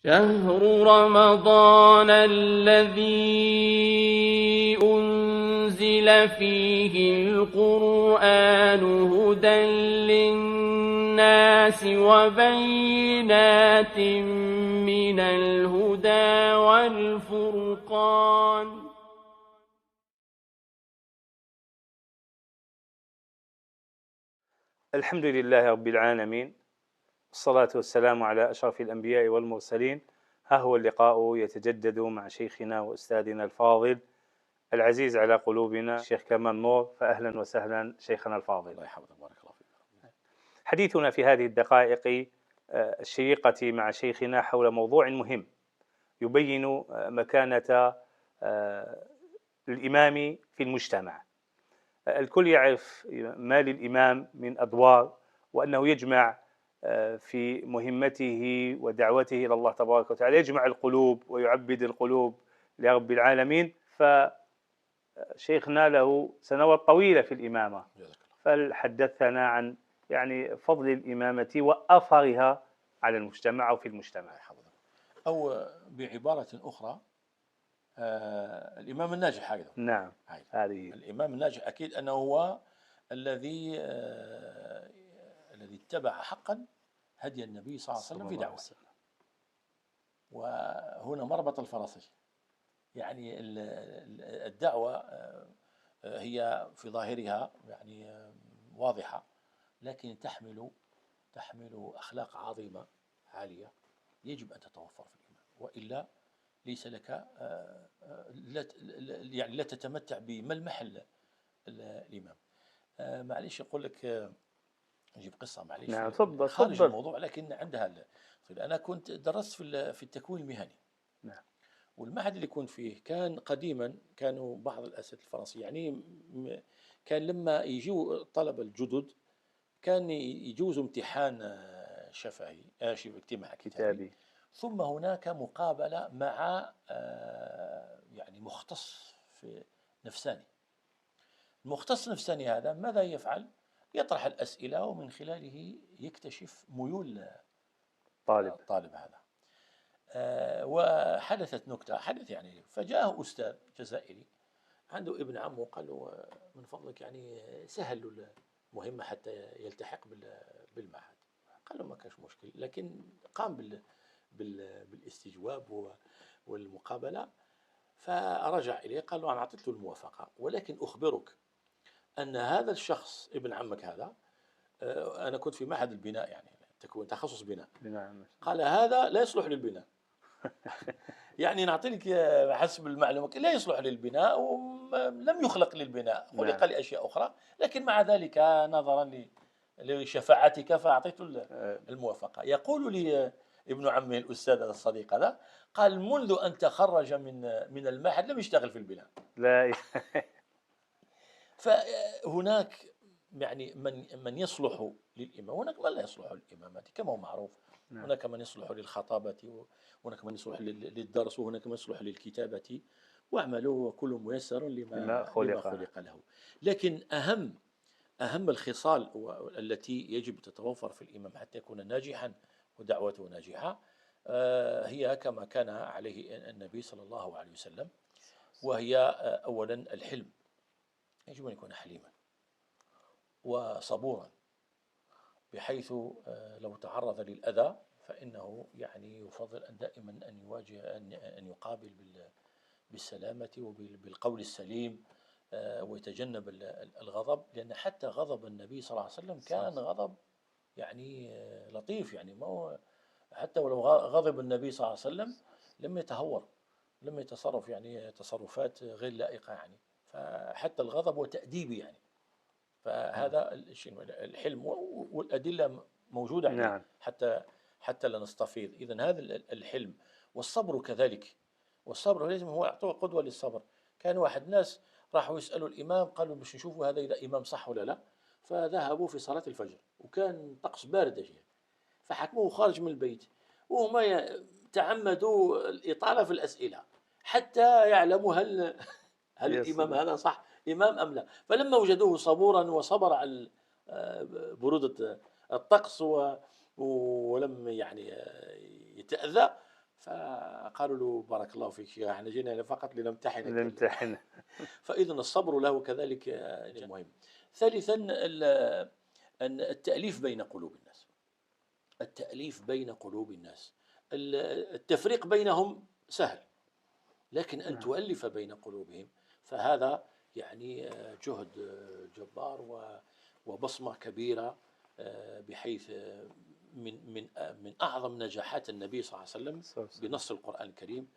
شهر رمضان الذي أنزل فيه القرآن هدى للناس وبينات من الهدى والفرقان. الحمد لله رب العالمين، والصلاة والسلام على أشرف الأنبياء والمرسلين. ها هو اللقاء يتجدد مع شيخنا وأستاذنا الفاضل العزيز على قلوبنا الشيخ كمال نور، فأهلا وسهلا شيخنا الفاضل. الله يحفظك، بارك الله فيك. حديثنا في هذه الدقائق الشيقة مع شيخنا حول موضوع مهم يبين مكانة الإمام في المجتمع. الكل يعرف ما للإمام من أدوار، وأنه يجمع في مهمته ودعوته إلى الله تبارك وتعالى، يجمع القلوب ويعبد القلوب لرب العالمين. فشيخنا له سنوات طويلة في الإمامة، فحدثنا عن فضل الإمامة وأثرها على المجتمع أو في المجتمع. أو بعبارة أخرى الإمام الناجح هكذا. نعم، هذه الإمام الناجح أكيد أنه هو الذي اتبع حقا هدي النبي صلى الله عليه وسلم في دعوته. وهنا مربط الفرس، يعني الدعوة هي في ظاهرها واضحة، لكن تحمل أخلاق عظيمة عالية يجب أن تتوفر في الإمام، وإلا ليس لك لا تتمتع بملمح الإمام. معليش يقول لك نجيب قصة، معليش. نعم، تفضل خارج الموضوع لكن عندها أنا كنت درست في التكوين المهني. نعم. والمعهد اللي كنت فيه كان قديما كانوا بعض الأساتذة الفرنسيين كان لما يجوا الطلبة الجدد كان يجوزوا امتحان شفهي اجتماعي كتابي، ثم هناك مقابلة مع مختص في نفساني. المختص النفساني هذا ماذا يفعل؟ يطرح الأسئلة ومن خلاله يكتشف ميول الطالب هذا. وحدثت نكتة، فجاءه أستاذ جزائري عنده ابن عمه، قال له من فضلك سهل له المهمة حتى يلتحق بالمعهد. قال له ما كانش مشكل، لكن قام بالاستجواب والمقابلة. فرجع إليه قال له أنا أعطيت له الموافقة، ولكن أخبرك أن هذا الشخص ابن عمك هذا، أنا كنت في معهد البناء تكون تخصص بناء. قال هذا لا يصلح للبناء. نعطي لك حسب المعلومات، لا يصلح للبناء ولم يخلق للبناء، خلق لأشياء أخرى، لكن مع ذلك نظرا لشفاعتك فأعطيت الموافقة. يقول لي ابن عمه الأستاذ الصديق هذا، قال منذ أن تخرج من المعهد لم يشتغل في البناء. لا. فهناك من يصلح للإمام، هناك من لا يصلح للإمامة كما هو معروف. هناك من يصلح للخطابة، وهناك من يصلح للدرس، وهناك من يصلح للكتابة. واعملوا وكل ميسر لما خلق له. لكن أهم الخصال التي يجب تتوفر في الإمام حتى يكون ناجحا ودعوته ناجحة هي كما كان عليه النبي صلى الله عليه وسلم، وهي أولا الحلم. يجب أن يكون حليما وصبورا، بحيث لو تعرض للأذى فإنه يفضل أن دائما أن يواجه أن يقابل بالسلامة وبالقول السليم، ويتجنب الغضب، لأن حتى غضب النبي صلى الله عليه وسلم كان غضب لطيف. ما هو حتى ولو غضب النبي صلى الله عليه وسلم لم يتهور، لم يتصرف تصرفات غير لائقة. فحتى الغضب وتأديبي فهذا الحلم، والأدلة موجودة نعم. حتى لا نستفيض. إذن هذا الحلم والصبر كذلك. والصبر لازم هو أعطوه قدوة للصبر. كان واحد ناس راحوا يسألوا الإمام، قالوا باش نشوفوا هذا إذا إمام صح ولا لا. فذهبوا في صلاة الفجر وكان طقس بارد، فحكموه خارج من البيت، وهم تعمدوا الإطالة في الأسئلة حتى يعلموا هل الإمام هذا صح إمام أم لا. فلما وجدوه صبورا وصبر على برودة الطقس ولم يتأذى، فقالوا له بارك الله فيك يا احنا جينا هنا فقط لنمتحنك. الامتحان. فإذا الصبر له كذلك مهم. ثالثا أن التأليف بين قلوب الناس. التأليف بين قلوب الناس. التفريق بينهم سهل، لكن أن تؤلف بين قلوبهم فهذا يعني جهد جبار وبصمة كبيرة، بحيث من أعظم نجاحات النبي صلى الله عليه وسلم بنص القرآن الكريم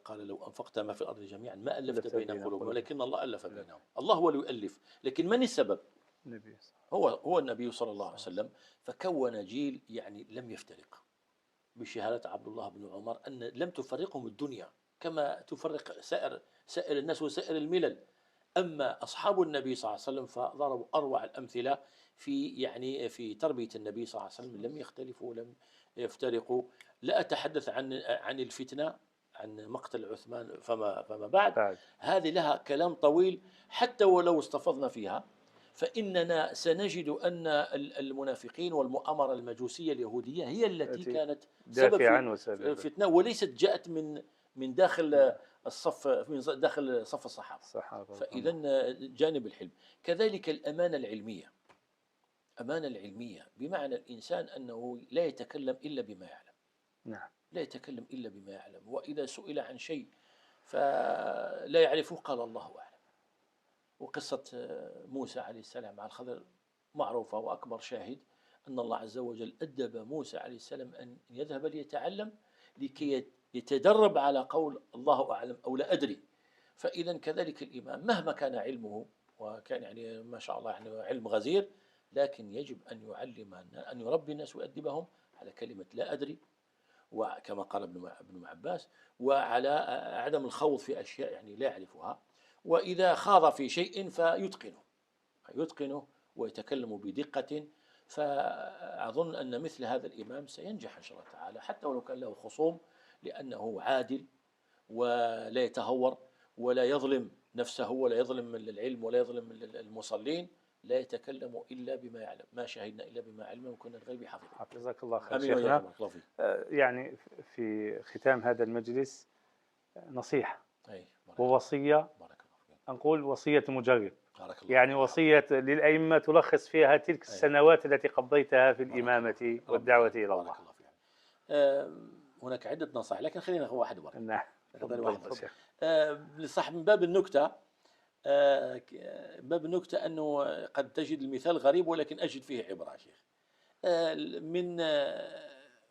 قال لو أنفقت ما في الأرض جميعا ما ألفت بين قلوبهم ولكن الله ألف بينهم. الله هو اللي يؤلف، لكن من السبب؟ هو النبي صلى الله عليه وسلم. فكون جيل يعني لم يفترق، بشهادة عبد الله بن عمر أن لم تفرقهم الدنيا كما تفرق سائر الناس وسائر الملل. أما أصحاب النبي صلى الله عليه وسلم فضربوا أروع الأمثلة في تربية النبي صلى الله عليه وسلم، لم يختلفوا لم يفترقوا. لا أتحدث عن الفتنة، عن مقتل عثمان فما بعد، هذه لها كلام طويل. حتى ولو استفضنا فيها فإننا سنجد أن المنافقين والمؤامرة المجوسية اليهودية هي التي كانت سبب في الفتنة، وليست جاءت من داخل الصف، من داخل صف الصحابة. فإذا جانب الحلم. كذلك الأمانة العلمية. أمانة العلمية بمعنى الإنسان أنه لا يتكلم إلا بما يعلم. نعم. لا يتكلم إلا بما يعلم، وإذا سئل عن شيء فلا يعرفه قال الله أعلم. وقصة موسى عليه السلام مع الخضر معروفة، وأكبر شاهد أن الله عز وجل أدب موسى عليه السلام أن يذهب ليتعلم لكي يتدرب على قول الله أعلم أو لا أدري. فإذا كذلك الإمام مهما كان علمه، وكان يعني ما شاء الله يعني علم غزير، لكن يجب أن يربي الناس ويؤدبهم على كلمة لا أدري، وكما قال ابن عباس، وعلى عدم الخوض في أشياء يعني لا يعرفها. وإذا خاض في شيء فيتقنه ويتكلم بدقة. فأظن أن مثل هذا الإمام سينجح إن شاء الله تعالى، حتى ولو كان له خصوم، لأنه عادل ولا يتهور ولا يظلم نفسه ولا يظلم العلم ولا يظلم المصلين. لا يتكلم إلا بما يعلم، ما شهدنا إلا بما علمنا وكنا الغيب حافظين. حفظك الله خير شيخنا. يعني في ختام هذا المجلس نصيحة ووصية، نقول وصية مجرب، يعني وصية للأئمة تلخص فيها تلك السنوات التي قضيتها في الإمامة والدعوة إلى الله. هناك عدة نصائح، لكن خلينا ناخذ واحد ورا. نعم. صح. من باب النكتة، أنه قد تجد المثال غريب ولكن أجد فيه عبرة يا شيخ.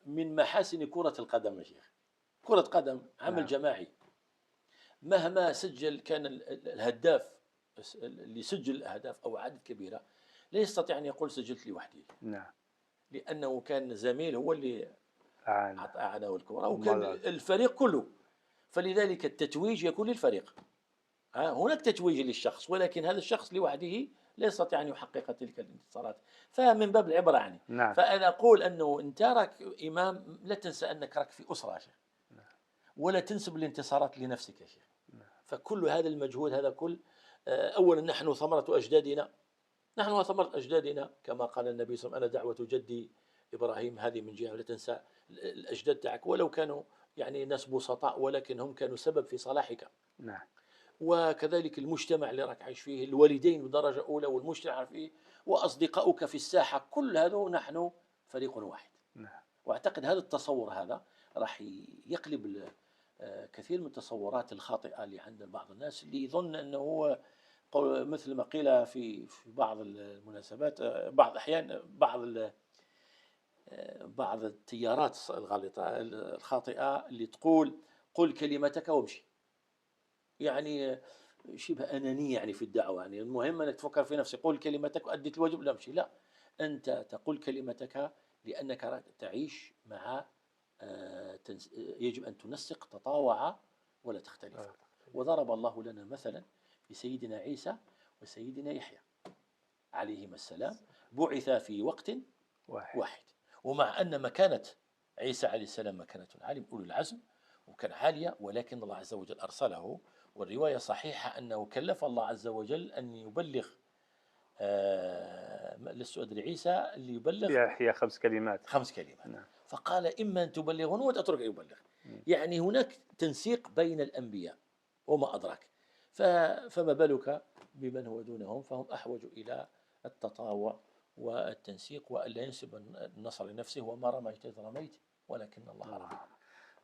من محاسن كرة القدم يا شيخ، كرة قدم عمل جماعي. مهما سجل كان الهداف اللي سجل الأهداف أو عدد كبيرة لا يستطيع أن يقول سجلت لوحدي. نعم. لأنه كان زميل هو اللي أعانه الكرة، وكان الفريق كله. فلذلك التتويج يكون للفريق. هناك تتويج للشخص، ولكن هذا الشخص لوحده لا يستطيع أن يحقق تلك الانتصارات. فمن باب العبرة يعني. نعم. فأنا أقول أنه أنت راك إمام، لا تنسى أنك راك في أسرة يا شيخ، ولا تنسب الانتصارات لنفسك يا شيخ. فكل هذا المجهود هذا كل أولا نحن ثمرة أجدادنا، نحن ثمرة أجدادنا كما قال النبي صلى الله عليه وسلم أنا دعوة جدي إبراهيم. هذه من جهة، ولا تنسى الأجداد تاعك ولو كانوا يعني ناس بسطاء، ولكن هم كانوا سبب في صلاحك. نعم. وكذلك المجتمع اللي راك عايش فيه، الوالدين بدرجة أولى والمجتمع فيه وأصدقاؤك في الساحة، كل هذا نحن فريق واحد. نعم. وأعتقد هذا التصور هذا راح يقلب كثير من التصورات الخاطئة اللي عند بعض الناس، اللي يظن أنه هو مثل ما قيل في بعض المناسبات، بعض الأحيان بعض التيارات الخاطئة اللي تقول قل كلمتك وامشي، يعني شبه أنانية يعني في الدعوة. يعني المهم أنك تفكر في نفسك، قل كلمتك وأديت الواجب لا امشي. لا، أنت تقول كلمتك لأنك تعيش مع يجب أن تنسق، تطاوع ولا تختلف. وضرب الله لنا مثلا بسيدنا عيسى وسيدنا يحيى عليهما السلام، بعث في وقت واحد. ومع أن مكانة عيسى عليه السلام مكانة عالم أولي العزم وكان عالية، ولكن الله عز وجل أرسله. والرواية صحيحة أنه كلف الله عز وجل أن يبلغ لست أدري عيسى اللي يبلغ هي 5 كلمات. 5 كلمات. نعم. فقال إما أن تبلغون وتترك أن يبلغ. يعني هناك تنسيق بين الأنبياء وما أدراك. فما بالك بمن هو دونهم، فهم أحوج إلى التطاوع والتنسيق، وألا ينسب النصر لنفسه، وما رميت إذ رميت ولكن الله رمى.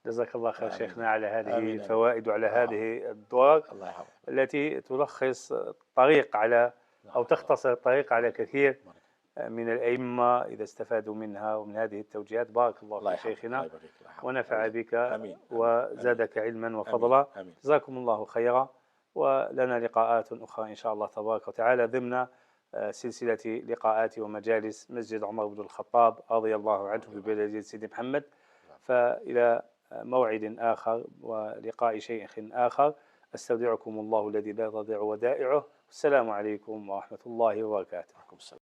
جزاك الله خير آمين. شيخنا على هذه آمين. الفوائد وعلى الله هذه الدور الله يحفظك. التي تلخص الطريق على أو تختصر الطريق على كثير من الأئمة إذا استفادوا منها ومن هذه التوجيهات. بارك الله في شيخنا ونفع بك وزادك علما وفضلا. جزاكم الله خيرا، ولنا لقاءات أخرى إن شاء الله تبارك وتعالى ضمن سلسلة لقاءات ومجالس مسجد عمر بن الخطاب رضي الله عنه ببلدية سيدي محمد. فإلى موعد آخر ولقاء شيخ آخر، أستودعكم الله الذي لا تضيع ودائعه. السلام عليكم ورحمة الله وبركاته.